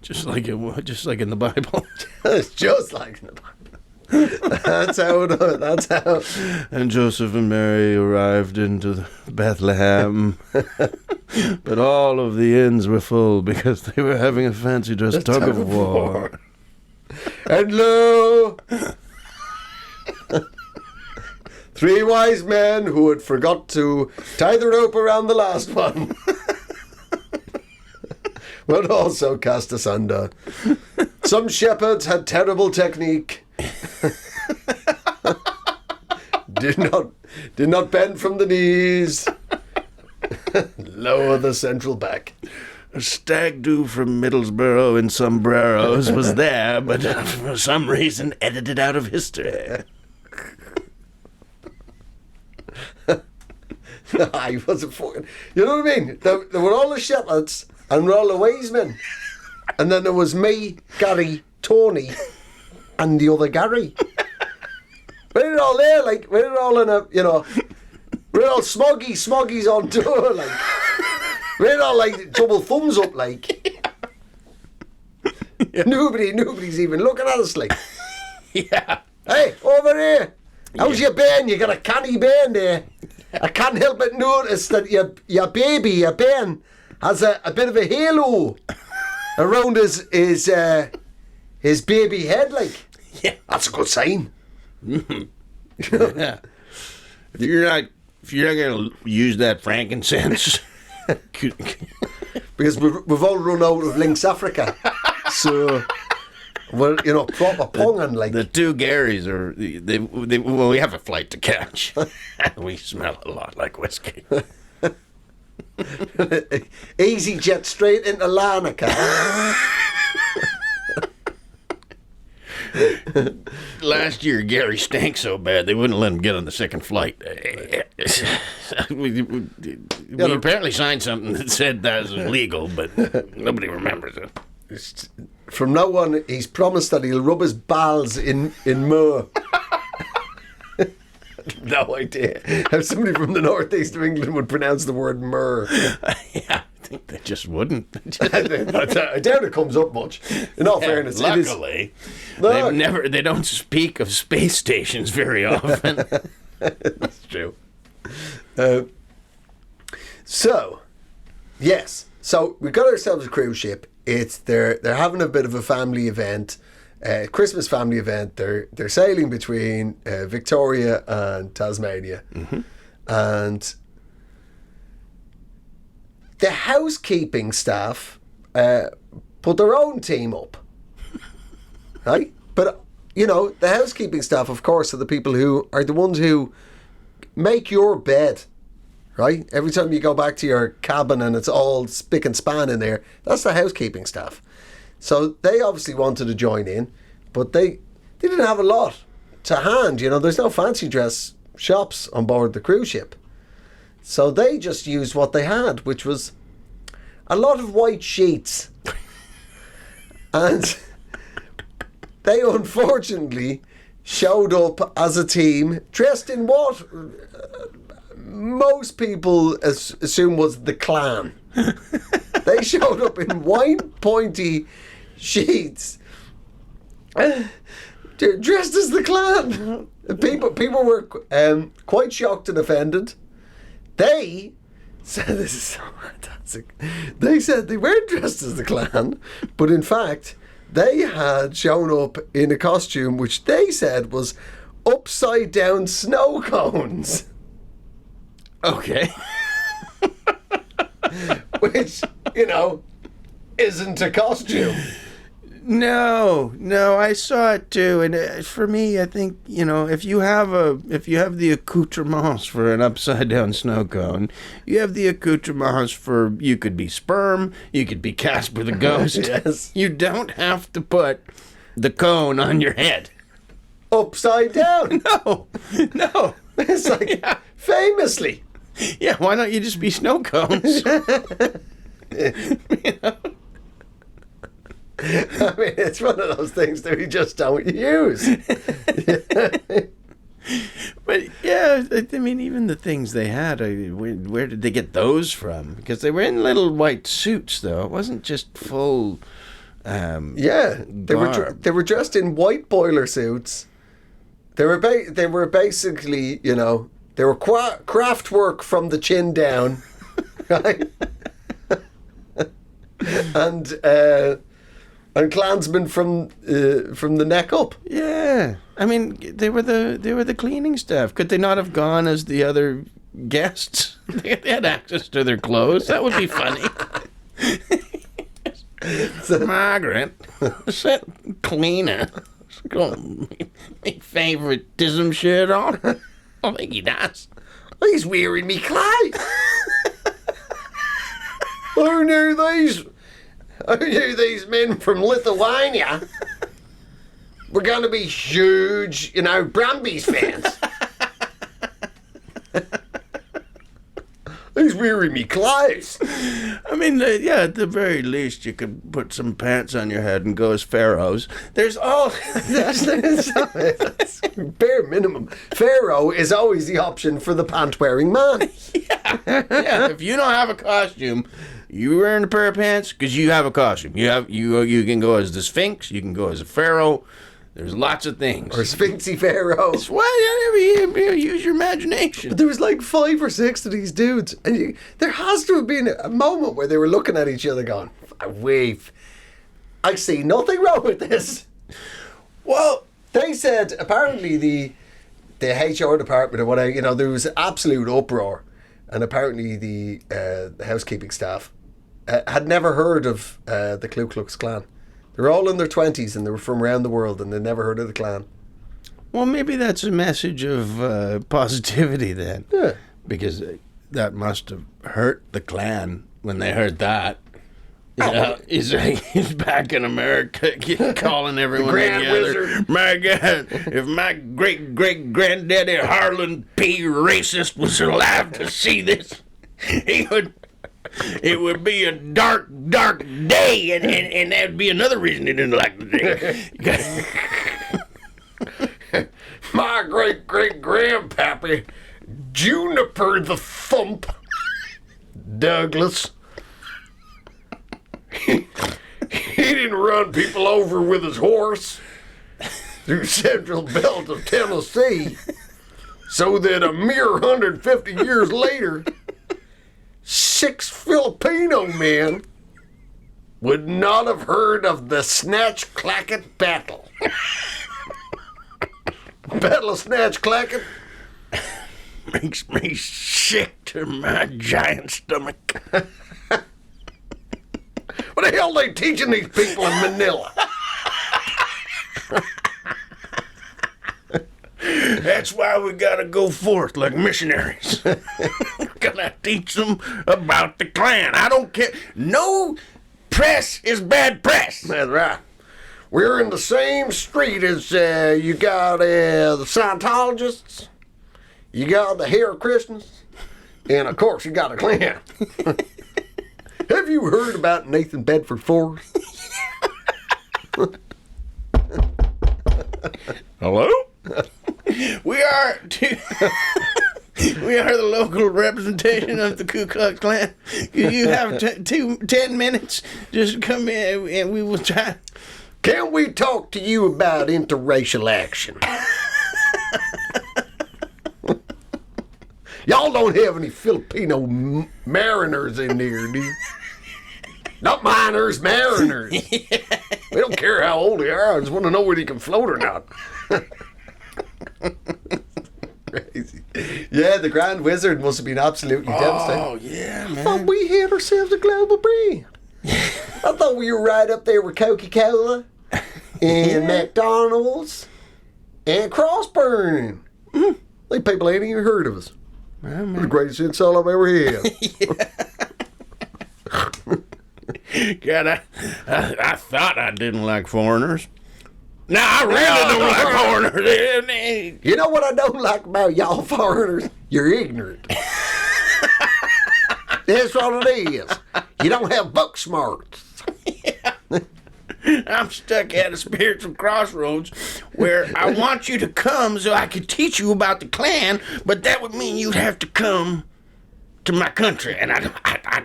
just like in the Bible. It's just like in the Bible. That's how. And Joseph and Mary arrived into Bethlehem, but all of the inns were full because they were having a fancy dress tug of war. And lo, 3 wise men who had forgot to tie the rope around the last one would also cast asunder. Some shepherds had terrible technique. Did not bend from the knees. Lower the central back. A stag do from Middlesbrough in sombreros was there, but for some reason edited out of history. I wasn't fucking. You know what I mean? There were all the shepherds and all the wise men, and then there was me, Gary, Tony, and the other Gary. We're all there, like we're all in a, we're all smoggies on tour, like we're all like double thumbs up, like nobody's even looking at us, like. Yeah. Hey, over here, how's your Ben? You got a canny Ben there. I can't help but notice that your Ben, has a bit of a halo around his baby head, like. Yeah. That's a good sign. Yeah. If you're not gonna use that frankincense, because we've all run out of Lynx Africa, so we're proper ponging, like. the two Garys are well, we have a flight to catch. We smell a lot like whiskey. Easy jet straight into Larnaca. Last year, Gary stank so bad they wouldn't let him get on the second flight. We apparently signed something that said that was illegal, but nobody remembers it. From now on, he's promised that he'll rub his balls in myrrh. No idea how somebody from the northeast of England would pronounce the word myrrh. Yeah, I think they just wouldn't. I doubt it comes up much. In all fairness, luckily, they don't speak of space stations very often. That's true. So we got ourselves a cruise ship. They're having a bit of a family event, Christmas family event. They're sailing between Victoria and Tasmania, and the housekeeping staff put their own team up, right? But the housekeeping staff, of course, are the people who are the ones who make your bed, right? Every time you go back to your cabin and it's all spick and span in there, that's the housekeeping staff. So they obviously wanted to join in, but they didn't have a lot to hand. There's no fancy dress shops on board the cruise ship. So they just used what they had, which was a lot of white sheets. And they unfortunately showed up as a team dressed in what most people assume was the Clan. They showed up in white pointy sheets, dressed as the Clan. People were quite shocked and offended. They said, this is so fantastic. They said they weren't dressed as the Clan, but in fact they had shown up in a costume which they said was upside down snow cones. Okay. Which, isn't a costume. No, I saw it too, and for me, I think if you have the accoutrements for an upside down snow cone, you have the accoutrements for you could be sperm, you could be Casper the Ghost. Yes. You don't have to put the cone on your head. Upside down. No. It's like, famously. Yeah, why don't you just be snow cones? I mean, it's one of those things that we just don't use. But yeah, I mean, even the things they had, where did they get those from? Because they were in little white suits, though. It wasn't just full. Yeah, garb. they were dressed in white boiler suits. They were basically, they were craft work from the chin down, right? And Klansmen from the neck up. Yeah, I mean, they were the cleaning staff. Could they not have gone as the other guests? They had access to their clothes. That would be funny. Margaret, sit cleaner. Got my favoritism shirt on. I think he does. He's wearing me clothes. Who knew these men from Lithuania were going to be huge, Brumbies fans? He's wearing me clothes. I mean, at the very least, you could put some pants on your head and go as pharaohs. There's all... That's bare minimum. Pharaoh is always the option for the pant-wearing man. Yeah, if you don't have a costume, you wearing a pair of pants because you have a costume. You can go as the Sphinx. You can go as a pharaoh. There's lots of things. Or Sphinxy Pharaoh. That's why you use your imagination. But there was like 5 or 6 of these dudes. And there has to have been a moment where they were looking at each other going, I see nothing wrong with this. Well, they said apparently the HR department or whatever, there was absolute uproar. And apparently the housekeeping staff had never heard of the Ku Klux Klan. They were all in their 20s and they were from around the world and they'd never heard of the Klan. Well, maybe that's a message of positivity then. Yeah. Because that must have hurt the Klan when they heard that. He's back in America calling everyone Grand together. Wizard. My God, if my great-great-granddaddy Harlan P. Racist was alive to see this, it would be a dark, dark day, and that'd be another reason he didn't like the day. My great-great-grandpappy, Juniper the Thump, Douglas. He didn't run people over with his horse through central belt of Tennessee so that a mere 150 years later, 6 Filipino men would not have heard of the Snatch Clacket Battle. Battle of Snatch Clacket Makes me sick to my giant stomach. What the hell are they teaching these people in Manila? That's why we gotta go forth like missionaries. Gotta teach them about the Klan. I don't care. No press is bad press. That's right. We're in the same street as you got the Scientologists, you got the Hare Christians, and of course you got the Klan. Have you heard about Nathan Bedford Forrest? Hello? We are the local representation of the Ku Klux Klan. You have 10 minutes. Just come in and we will try. Can we talk to you about interracial action? Y'all don't have any Filipino mariners in there, do you? Not miners, mariners. We don't care how old they are. I just want to know whether you can float or not. Crazy. Yeah, the Grand Wizard must have been absolutely devastated. Oh, yeah, man. I thought we had ourselves a global brand. I thought we were right up there with Coca-Cola and McDonald's and cross burning. Like people ain't even heard of us. We're the greatest insult I've ever had. God, I thought I didn't like foreigners. No, I really don't like foreigners. You know what I don't like about y'all foreigners? You're ignorant. That's what it is. You don't have book smarts. I'm stuck at a spiritual crossroads where I want you to come so I can teach you about the Klan, but that would mean you'd have to come to my country, and I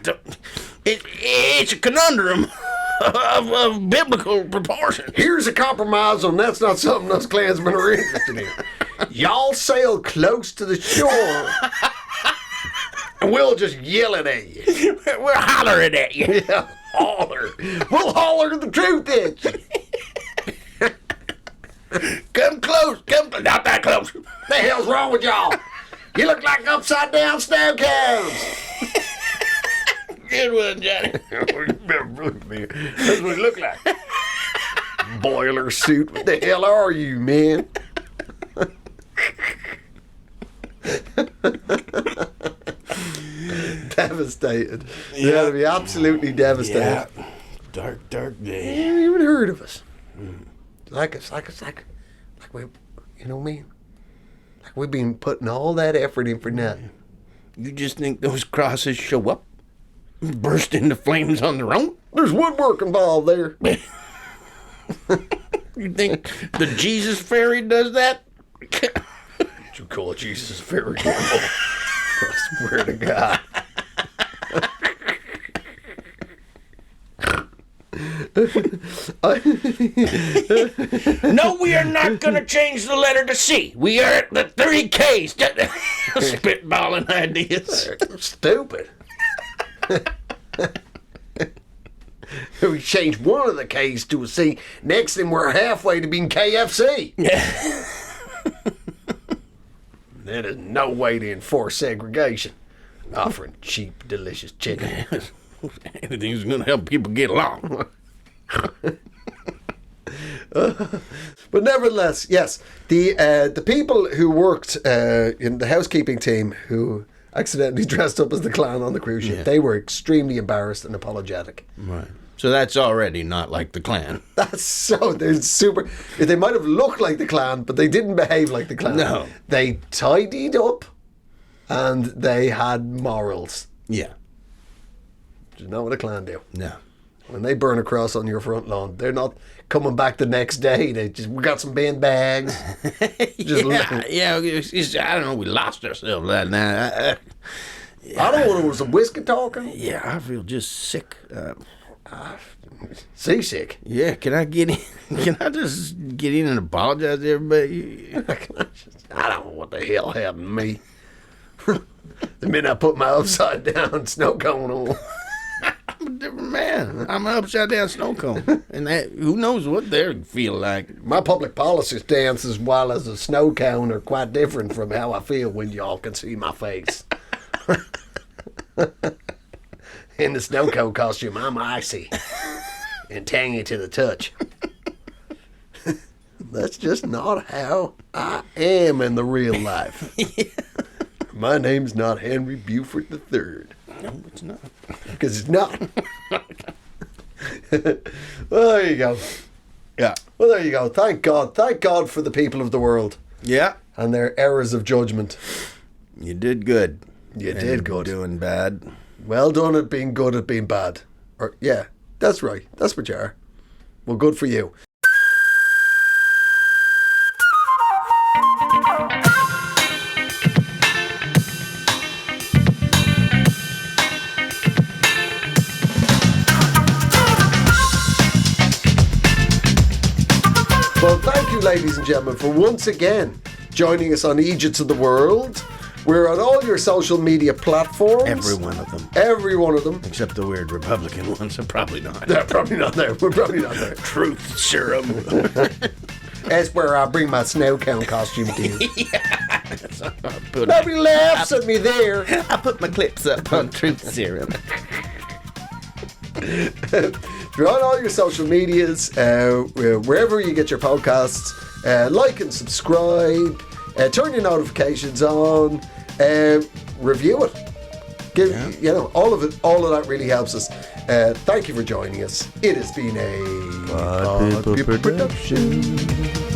don't. It's a conundrum of biblical proportions. Here's a compromise on that's not something us Klansmen are interested in. Y'all sail close to the shore, and we'll just yell it at you. We're hollering at you. Yeah, holler. We'll holler the truth at you. Come close. Not that close. What the hell's wrong with y'all? You look like upside down snow cones. Good one, Johnny. That's what it look like. Boiler suit. What the hell are you, man? Devastated. You had to be absolutely devastated. Yeah. Dark day. You haven't even heard of us. Like we, you know what I mean? Like we've been putting all that effort in for nothing. You just think those crosses show up, burst into flames on their own? There's woodwork involved there. You think the Jesus fairy does that? You call Jesus fairy devil? I swear to God. No, we are not going to change the letter to C. We are at the 3 Ks. Spitballing ideas. Stupid. We changed one of the K's to a C. Next thing we're halfway to being KFC. There is no way to enforce segregation. Offering cheap, delicious chicken. Anything's going to help people get along. But nevertheless, yes, the people who worked in the housekeeping team who accidentally dressed up as the clown on the cruise ship, they were extremely embarrassed and apologetic. Right. So that's already not like the Klan. That's so, they're super, they might have looked like the Klan, but they didn't behave like the Klan. No. They tidied up and they had morals. Yeah. Which is not what a Klan do. No. When they burn a cross on your front lawn, they're not coming back the next day. They just, we got some bin bags. Just I don't know, we lost ourselves that night. I don't know, was some whiskey talking? Yeah, I feel just sick. Seasick. Yeah, can I just get in and apologize to everybody? I don't know what the hell happened to me. The minute I put my upside down snow cone on. I'm a different man. I'm an upside down snow cone. And that, who knows what they feel like. My public policy stance as well as a snow cone are quite different from how I feel when y'all can see my face. In the snow cone costume, I'm icy and tangy to the touch. That's just not how I am in the real life. My name's not Henry Buford III. No, it's not. Because it's not. Well, there you go. Yeah. Well, there you go. Thank God. Thank God for the people of the world Yeah. and their errors of judgment. You did good. You did good. Doing bad. Well done at being good at being bad. Or yeah, that's right. That's what you are. Well, good for you. Well, thank you, ladies and gentlemen, for once again joining us on Eejits of the World. We're on all your social media platforms. Every one of them. Every one of them. Except the weird Republican ones are probably not. They're probably not there. We're probably not there. Truth serum. That's where I bring my snow cone costume to. I Nobody laughs at me there. put my clips up on truth serum. We're on all your social medias, wherever you get your podcasts. Like and subscribe. Turn your notifications on. Review it. All of that really helps us. Thank you for joining us. It has been a Pod People production.